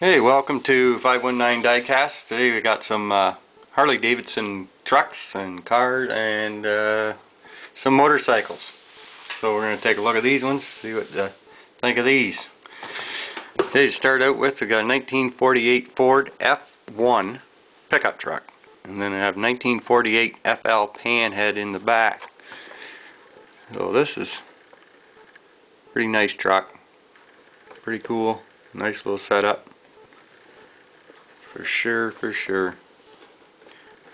Hey, welcome to 519 Diecast. Today we got some Harley-Davidson trucks and cars and some motorcycles. So we're going to take a look at these ones, see what think of these. Okay, to start out with, we got a 1948 Ford F1 pickup truck. And then I have 1948 FL Panhead in the back. So this is a pretty nice truck. Pretty cool. Nice little setup. For sure, for sure.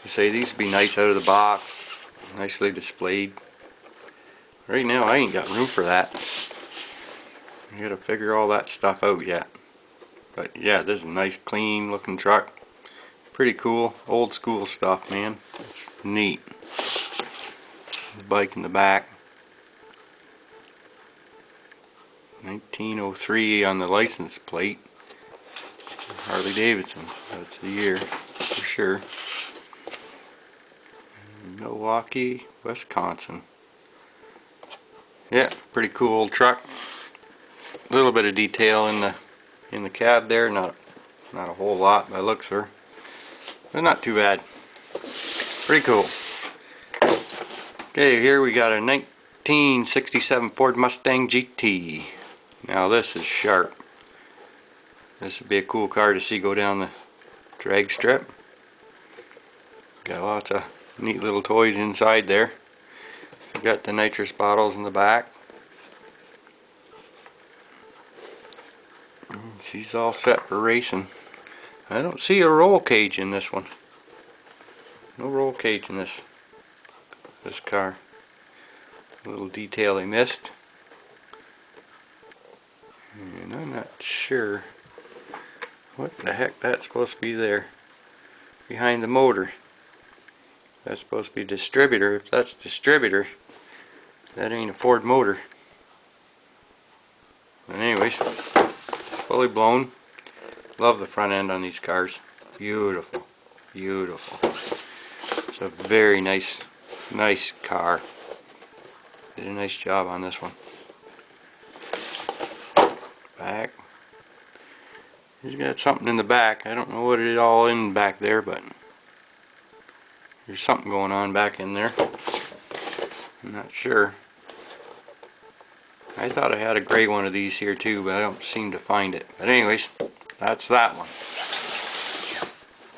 I say these would be nice out of the box, nicely displayed. Right now I ain't got room for that. I gotta figure all that stuff out yet. But yeah, this is a nice clean looking truck. Pretty cool, old school stuff, man. It's neat. The bike in the back. 1903 on the license plate. Harley-Davidson, that's the year for sure. Milwaukee, Wisconsin. Yeah, pretty cool old truck. A little bit of detail in the cab there, not a whole lot by looks her, but not too bad. Pretty cool. Okay, here we got a 1967 Ford Mustang GT. Now this is sharp. This would be a cool car to see go down the drag strip. Got lots of neat little toys inside there. We got the nitrous bottles in the back. She's all set for racing. I don't see a roll cage in this one. No roll cage in this car. A little detail they missed. And I'm not sure what the heck that's supposed to be there behind the motor. That's supposed to be distributor. If that's distributor, that ain't a Ford motor. But anyways, fully blown. Love the front end on these cars. Beautiful, beautiful. It's a very nice car. Did a nice job on this one. Back. He's got something in the back. I don't know what it is all in back there, but there's something going on back in there. I'm not sure. I thought I had a gray one of these here too, but I don't seem to find it. But anyways, that's that one.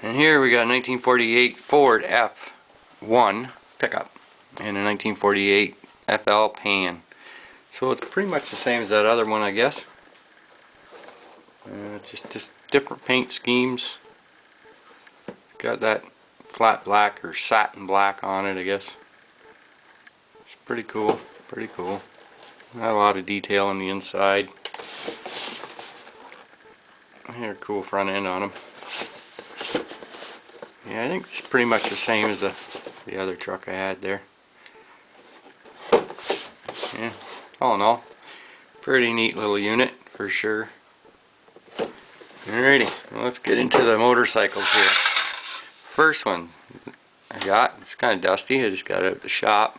And here we got a 1948 Ford F1 pickup and a 1948 FL Pan. So it's pretty much the same as that other one, I guess. Just different paint schemes. Got that flat black or satin black on it, I guess. It's pretty cool, pretty cool. Not a lot of detail on the inside. Here, cool front end on them. Yeah, I think it's pretty much the same as the other truck I had there. Yeah, all in all, pretty neat little unit for sure. Alrighty, well, let's get into the motorcycles here. First one I got, it's kind of dusty, I just got it at the shop.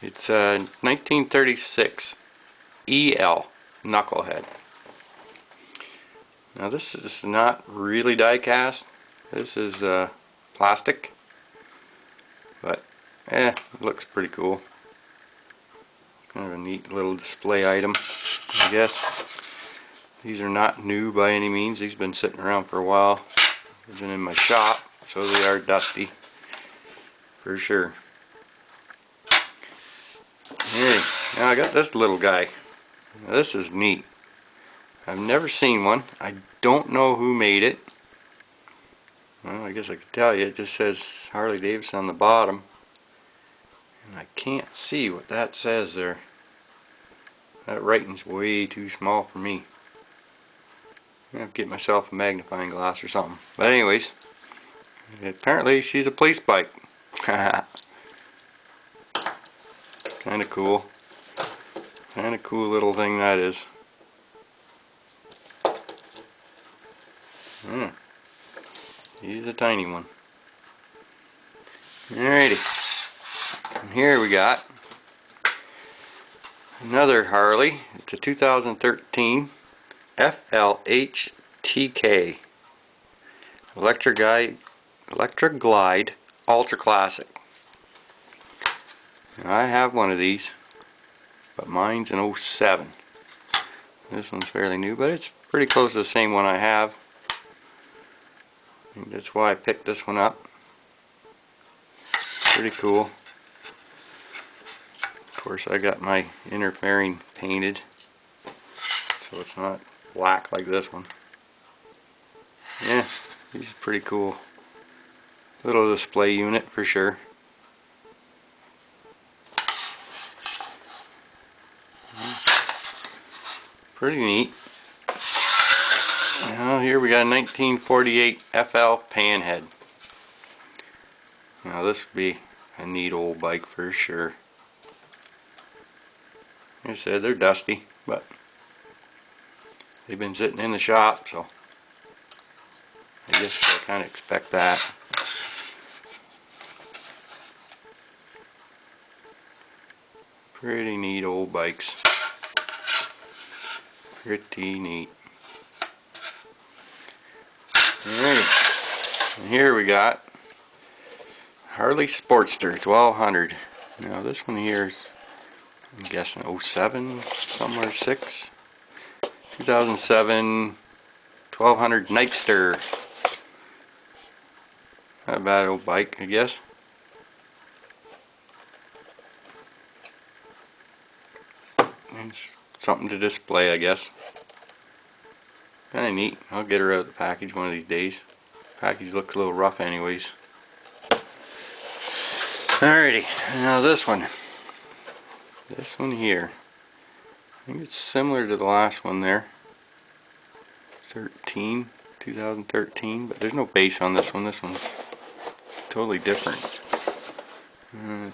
It's a 1936 EL Knucklehead. Now this is not really die-cast, this is plastic, but it looks pretty cool. It's kind of a neat little display item, I guess. These are not new by any means. These have been sitting around for a while. They've been in my shop, so they are dusty for sure. Hey, now I got this little guy. Now this is neat. I've never seen one. I don't know who made it. Well, I guess I could tell you. It just says Harley-Davidson on the bottom. And I can't see what that says there. That writing's way too small for me. I have to get myself a magnifying glass or something. But anyways, apparently she's a police bike. Kinda cool. Kinda cool little thing that is. He's a tiny one. Alrighty. And here we got another Harley. It's a 2013 FLHT TK Electra Glide Ultra Classic. Now, I have one of these, but mine's an 07. This one's fairly new, but it's pretty close to the same one I have. And that's why I picked this one up. Pretty cool. Of course, I got my inner fairing painted, so it's not black like this one. Yeah, these are pretty cool. Little display unit for sure. Pretty neat. Now here we got a 1948 FL Panhead. Now this would be a neat old bike for sure. Like I said, they're dusty, but they've been sitting in the shop, so I guess I kind of expect that. Pretty neat old bikes. Pretty neat. Alright, and here we got Harley Sportster 1200. Now this one here is, I'm guessing 07, somewhere 6. 2007 1200 Nightster. Not a bad old bike, I guess. It's something to display, I guess. Kinda neat. I'll get her out of the package one of these days. Package looks a little rough anyways. Alrighty, now this one. This one here. I think it's similar to the last one there. 2013, but there's no base on this one. This one's totally different.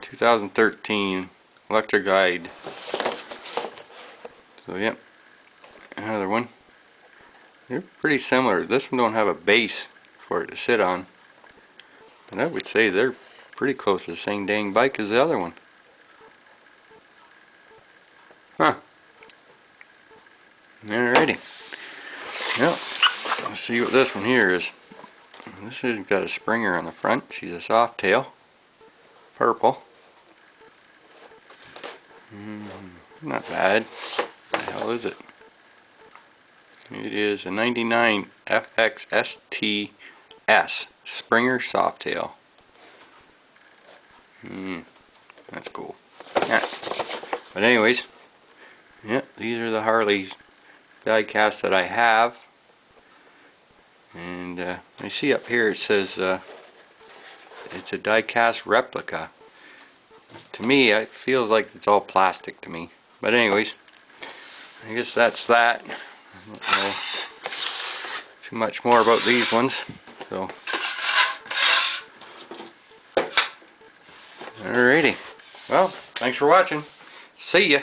2013 Electra Guide. So yep, another one. They're pretty similar. This one don't have a base for it to sit on, but I would say they're pretty close to the same dang bike as the other one. Huh. Alrighty. Yep. Let's see what this one here is. This has got a Springer on the front. She's a Softail. Purple. Not bad. What the hell is it? It is a 99 FX STS Springer Softail. That's cool. Yeah. But anyways, yeah, these are the Harleys diecast that I have. And I see up here it says it's a diecast replica. To me, it feels like it's all plastic to me. But anyways, I guess that's that. I don't know too much more about these ones. So, alrighty. Well, thanks for watching. See ya.